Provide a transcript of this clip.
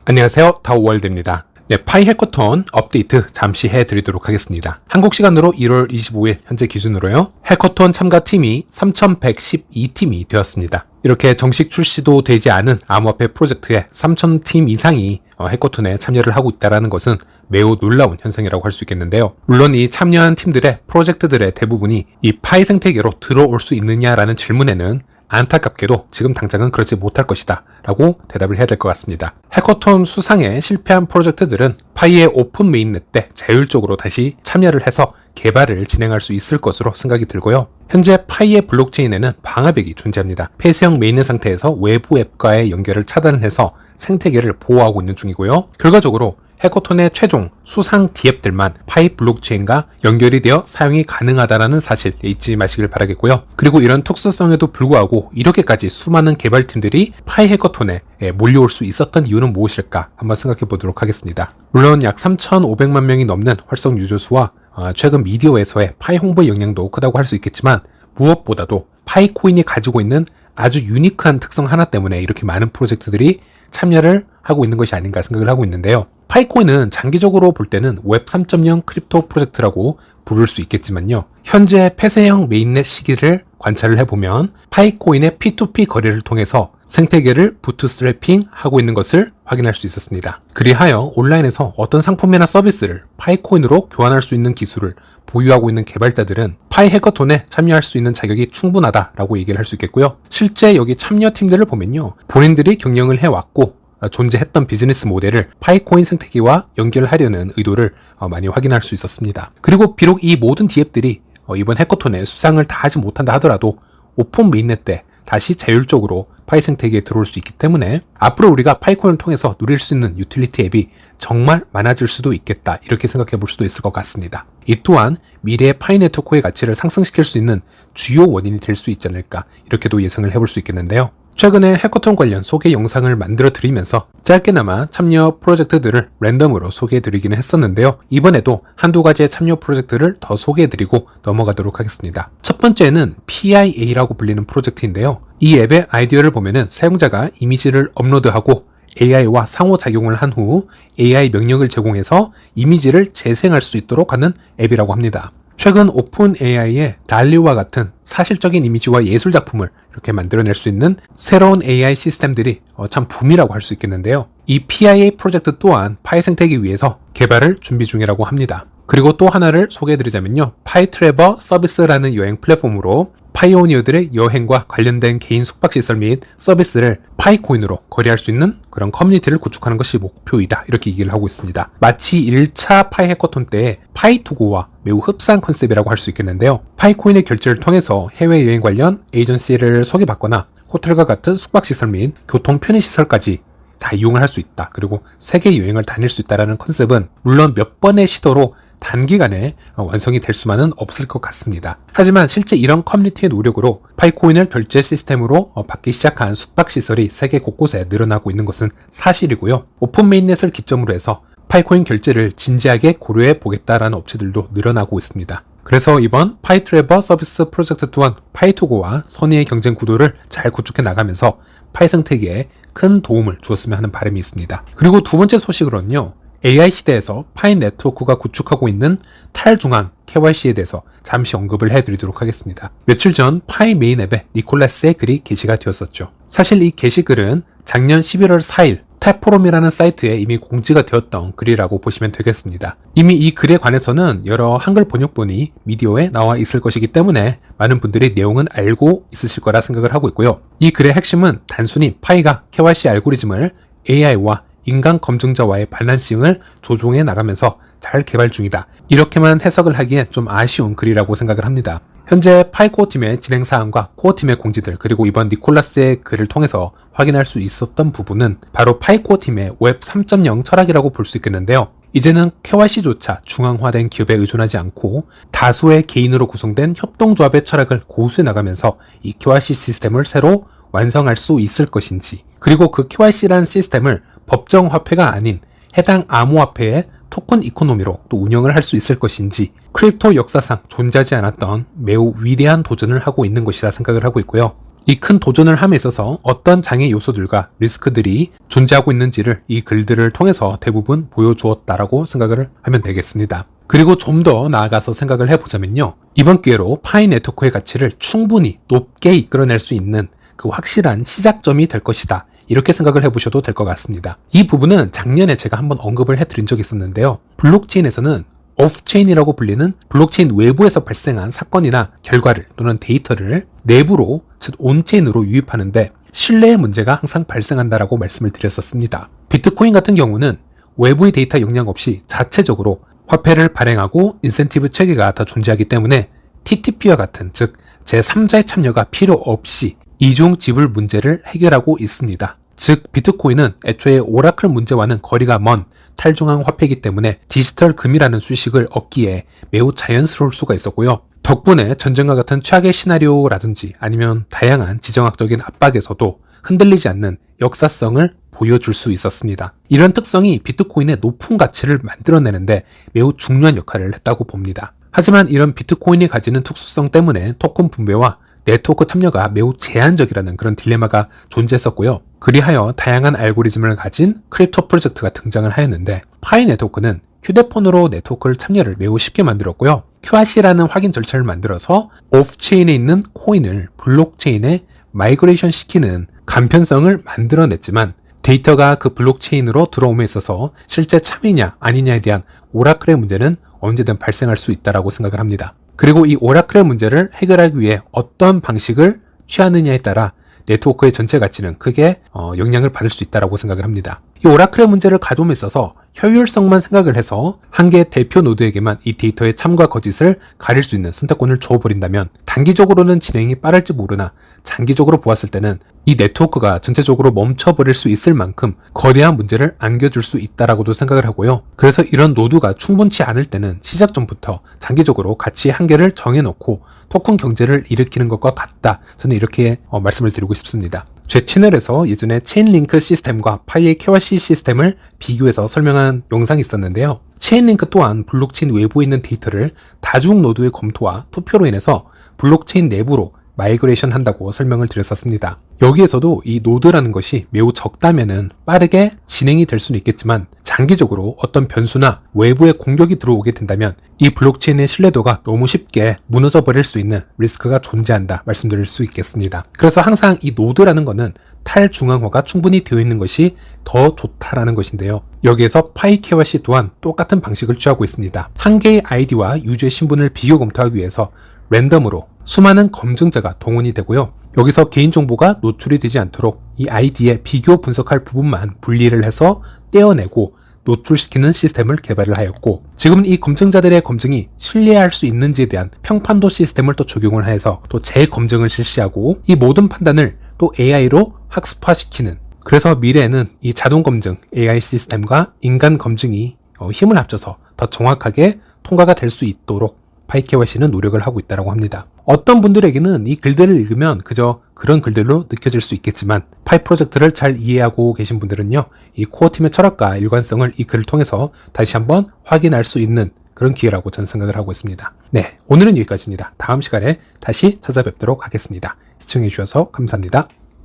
안녕하세요, 다오월드입니다. 네, 파이 해커톤 업데이트 잠시 해드리도록 하겠습니다. 한국 시간으로 1월 25일 현재 기준으로요, 해커톤 참가팀이 3112팀이 되었습니다. 이렇게 정식 출시도 되지 않은 암호화폐 프로젝트에 3000팀 이상이 해커톤에 참여를 하고 있다는 것은 매우 놀라운 현상이라고 할 수 있겠는데요. 물론 이 참여한 팀들의 프로젝트들의 대부분이 이 파이 생태계로 들어올 수 있느냐라는 질문에는 안타깝게도 지금 당장은 그렇지 못할 것이다 라고 대답을 해야 될 것 같습니다. 해커톤 수상에 실패한 프로젝트들은 파이의 오픈 메인넷 때 자율적으로 다시 참여를 해서 개발을 진행할 수 있을 것으로 생각이 들고요. 현재 파이의 블록체인에는 방화벽이 존재합니다. 폐쇄형 메인넷 상태에서 외부 앱과의 연결을 차단을 해서 생태계를 보호하고 있는 중이고요. 결과적으로 해커톤의 최종 수상 디앱들만 파이 블록체인과 연결이 되어 사용이 가능하다는 사실 잊지 마시길 바라겠고요. 그리고 이런 특수성에도 불구하고 이렇게까지 수많은 개발팀들이 파이 해커톤에 몰려올 수 있었던 이유는 무엇일까 한번 생각해 보도록 하겠습니다. 물론 약 3,500만 명이 넘는 활성 유저 수와 최근 미디어에서의 파이 홍보의 영향도 크다고 할 수 있겠지만, 무엇보다도 파이 코인이 가지고 있는 아주 유니크한 특성 하나 때문에 이렇게 많은 프로젝트들이 참여를 하고 있는 것이 아닌가 생각을 하고 있는데요. 파이코인은 장기적으로 볼 때는 웹 3.0 크립토 프로젝트라고 부를 수 있겠지만요. 현재 폐쇄형 메인넷 시기를 관찰을 해보면 파이코인의 P2P 거래를 통해서 생태계를 부트스트래핑 하고 있는 것을 확인할 수 있었습니다. 그리하여 온라인에서 어떤 상품이나 서비스를 파이코인으로 교환할 수 있는 기술을 보유하고 있는 개발자들은 파이 해커톤에 참여할 수 있는 자격이 충분하다라고 얘기를 할 수 있겠고요. 실제 여기 참여팀들을 보면요, 본인들이 경영을 해왔고 존재했던 비즈니스 모델을 파이코인 생태계와 연결하려는 의도를 많이 확인할 수 있었습니다. 그리고 비록 이 모든 디앱들이 이번 해커톤에 수상을 다 하지 못한다 하더라도 오픈 메인넷 때 다시 자율적으로 파이 생태계에 들어올 수 있기 때문에 앞으로 우리가 파이코인을 통해서 누릴 수 있는 유틸리티 앱이 정말 많아질 수도 있겠다, 이렇게 생각해 볼 수도 있을 것 같습니다. 이 또한 미래의 파이 네트워크의 가치를 상승시킬 수 있는 주요 원인이 될 수 있지 않을까, 이렇게도 예상을 해볼 수 있겠는데요. 최근에 해커톤 관련 소개 영상을 만들어 드리면서 짧게나마 참여 프로젝트들을 랜덤으로 소개해 드리기는 했었는데요. 이번에도 한두 가지의 참여 프로젝트를 더 소개해 드리고 넘어가도록 하겠습니다. 첫 번째는 PIA라고 불리는 프로젝트인데요. 이 앱의 아이디어를 보면은 사용자가 이미지를 업로드하고 AI와 상호작용을 한 후 AI 명령을 제공해서 이미지를 재생할 수 있도록 하는 앱이라고 합니다. 최근 오픈 AI의 달리와 같은 사실적인 이미지와 예술 작품을 이렇게 만들어낼 수 있는 새로운 AI 시스템들이 참 붐이라고 할 수 있겠는데요. 이 PIA 프로젝트 또한 파이 생태계 위에서 개발을 준비 중이라고 합니다. 그리고 또 하나를 소개해드리자면요, 파이 트래버 서비스라는 여행 플랫폼으로 파이오니어들의 여행과 관련된 개인 숙박시설 및 서비스를 파이코인으로 거래할 수 있는 그런 커뮤니티를 구축하는 것이 목표이다, 이렇게 얘기를 하고 있습니다. 마치 1차 파이 해커톤 때의 파이투고와 매우 흡사한 컨셉이라고 할 수 있겠는데요. 파이코인의 결제를 통해서 해외여행 관련 에이전시를 소개받거나 호텔과 같은 숙박시설 및 교통 편의시설까지 다 이용을 할 수 있다, 그리고 세계 여행을 다닐 수 있다는 컨셉은 물론 몇 번의 시도로 단기간에 완성이 될 수만은 없을 것 같습니다. 하지만 실제 이런 커뮤니티의 노력으로 파이코인을 결제 시스템으로 받기 시작한 숙박시설이 세계 곳곳에 늘어나고 있는 것은 사실이고요. 오픈 메인넷을 기점으로 해서 파이코인 결제를 진지하게 고려해 보겠다라는 업체들도 늘어나고 있습니다. 그래서 이번 파이트래버 서비스 프로젝트 또한 파이투고와 선의의 경쟁 구도를 잘 구축해 나가면서 파이 생태계에 큰 도움을 주었으면 하는 바람이 있습니다. 그리고 두 번째 소식으로는요, AI 시대에서 파이 네트워크가 구축하고 있는 탈중앙 KYC에 대해서 잠시 언급을 해드리도록 하겠습니다. 며칠 전 파이 메인 앱에 니콜라스의 글이 게시가 되었었죠. 사실 이 게시글은 작년 11월 4일 탭포럼이라는 사이트에 이미 공지가 되었던 글이라고 보시면 되겠습니다. 이미 이 글에 관해서는 여러 한글 번역본이 미디어에 나와 있을 것이기 때문에 많은 분들이 내용은 알고 있으실 거라 생각을 하고 있고요. 이 글의 핵심은 단순히 파이가 KYC 알고리즘을 AI와 인간 검증자와의 밸런싱을 조종해 나가면서 잘 개발 중이다, 이렇게만 해석을 하기엔 좀 아쉬운 글이라고 생각을 합니다. 현재 파이 코어팀의 진행사항과 코어팀의 공지들, 그리고 이번 니콜라스의 글을 통해서 확인할 수 있었던 부분은 바로 파이 코어팀의 웹 3.0 철학이라고 볼 수 있겠는데요. 이제는 KYC조차 중앙화된 기업에 의존하지 않고 다수의 개인으로 구성된 협동조합의 철학을 고수해 나가면서 이 KYC 시스템을 새로 완성할 수 있을 것인지, 그리고 그 KYC라는 시스템을 법정 화폐가 아닌 해당 암호화폐의 토큰 이코노미로 또 운영을 할 수 있을 것인지, 크립토 역사상 존재하지 않았던 매우 위대한 도전을 하고 있는 것이라 생각을 하고 있고요. 이 큰 도전을 함에 있어서 어떤 장애 요소들과 리스크들이 존재하고 있는지를 이 글들을 통해서 대부분 보여주었다라고 생각을 하면 되겠습니다. 그리고 좀 더 나아가서 생각을 해보자면요. 이번 기회로 파이 네트워크의 가치를 충분히 높게 이끌어낼 수 있는 그 확실한 시작점이 될 것이다. 이렇게 생각을 해보셔도 될 것 같습니다. 이 부분은 작년에 제가 한번 언급을 해드린 적이 있었는데요. 블록체인에서는 오프체인이라고 불리는 블록체인 외부에서 발생한 사건이나 결과를 또는 데이터를 내부로, 즉 온체인으로 유입하는데 신뢰의 문제가 항상 발생한다라고 말씀을 드렸었습니다. 비트코인 같은 경우는 외부의 데이터 영향 없이 자체적으로 화폐를 발행하고 인센티브 체계가 다 존재하기 때문에 TTP와 같은, 즉 제3자의 참여가 필요 없이 이중 지불 문제를 해결하고 있습니다. 즉 비트코인은 애초에 오라클 문제와는 거리가 먼 탈중앙 화폐이기 때문에 디지털 금이라는 수식을 얻기에 매우 자연스러울 수가 있었고요. 덕분에 전쟁과 같은 최악의 시나리오라든지 아니면 다양한 지정학적인 압박에서도 흔들리지 않는 역사성을 보여줄 수 있었습니다. 이런 특성이 비트코인의 높은 가치를 만들어내는데 매우 중요한 역할을 했다고 봅니다. 하지만 이런 비트코인이 가지는 특수성 때문에 토큰 분배와 네트워크 참여가 매우 제한적이라는 그런 딜레마가 존재했었고요. 그리하여 다양한 알고리즘을 가진 크립토 프로젝트가 등장을 하였는데 파이 네트워크는 휴대폰으로 네트워크를 참여를 매우 쉽게 만들었고요. QRC라는 확인 절차를 만들어서 오프체인에 있는 코인을 블록체인에 마이그레이션 시키는 간편성을 만들어냈지만 데이터가 그 블록체인으로 들어옴에 있어서 실제 참여냐 아니냐에 대한 오라클의 문제는 언제든 발생할 수 있다고 생각을 합니다. 그리고 이 오라클의 문제를 해결하기 위해 어떤 방식을 취하느냐에 따라 네트워크의 전체 가치는 크게 영향을 받을 수 있다고 생각을 합니다. 이 오라클의 문제를 가져옴에 있어서 효율성만 생각을 해서 한 개의 대표 노드에게만 이 데이터의 참과 거짓을 가릴 수 있는 선택권을 줘버린다면 단기적으로는 진행이 빠를지 모르나 장기적으로 보았을 때는 이 네트워크가 전체적으로 멈춰버릴 수 있을 만큼 거대한 문제를 안겨줄 수 있다라고도 생각을 하고요. 그래서 이런 노드가 충분치 않을 때는 시작 전부터 장기적으로 가치 한계를 정해놓고 토큰 경제를 일으키는 것과 같다. 저는 이렇게 말씀을 드리고 싶습니다. 제 채널에서 예전에 체인링크 시스템과 파이의 KYC 시스템을 비교해서 설명한 영상이 있었는데요. 체인링크 또한 블록체인 외부에 있는 데이터를 다중 노드의 검토와 투표로 인해서 블록체인 내부로 마이그레이션 한다고 설명을 드렸었습니다. 여기에서도 이 노드라는 것이 매우 적다면은 빠르게 진행이 될 수는 있겠지만 장기적으로 어떤 변수나 외부의 공격이 들어오게 된다면 이 블록체인의 신뢰도가 너무 쉽게 무너져 버릴 수 있는 리스크가 존재한다 말씀드릴 수 있겠습니다. 그래서 항상 이 노드라는 것은 탈중앙화가 충분히 되어 있는 것이 더 좋다라는 것인데요. 여기에서 파이 KYC 또한 똑같은 방식을 취하고 있습니다. 한 개의 아이디와 유저의 신분을 비교 검토하기 위해서 랜덤으로 수많은 검증자가 동원이 되고요. 여기서 개인정보가 노출이 되지 않도록 이 아이디의 비교 분석할 부분만 분리를 해서 떼어내고 노출시키는 시스템을 개발을 하였고 지금은 이 검증자들의 검증이 신뢰할 수 있는지에 대한 평판도 시스템을 또 적용을 해서 또 재검증을 실시하고 이 모든 판단을 또 AI로 학습화시키는, 그래서 미래에는 이 자동검증 AI 시스템과 인간 검증이 힘을 합쳐서 더 정확하게 통과가 될 수 있도록 파이KYC는 노력을 하고 있다고 합니다. 어떤 분들에게는 이 글들을 읽으면 그저 그런 글들로 느껴질 수 있겠지만 파이 프로젝트를 잘 이해하고 계신 분들은요, 이 코어팀의 철학과 일관성을 이 글을 통해서 다시 한번 확인할 수 있는 그런 기회라고 저는 생각을 하고 있습니다. 네, 오늘은 여기까지입니다. 다음 시간에 다시 찾아뵙도록 하겠습니다. 시청해 주셔서 감사합니다.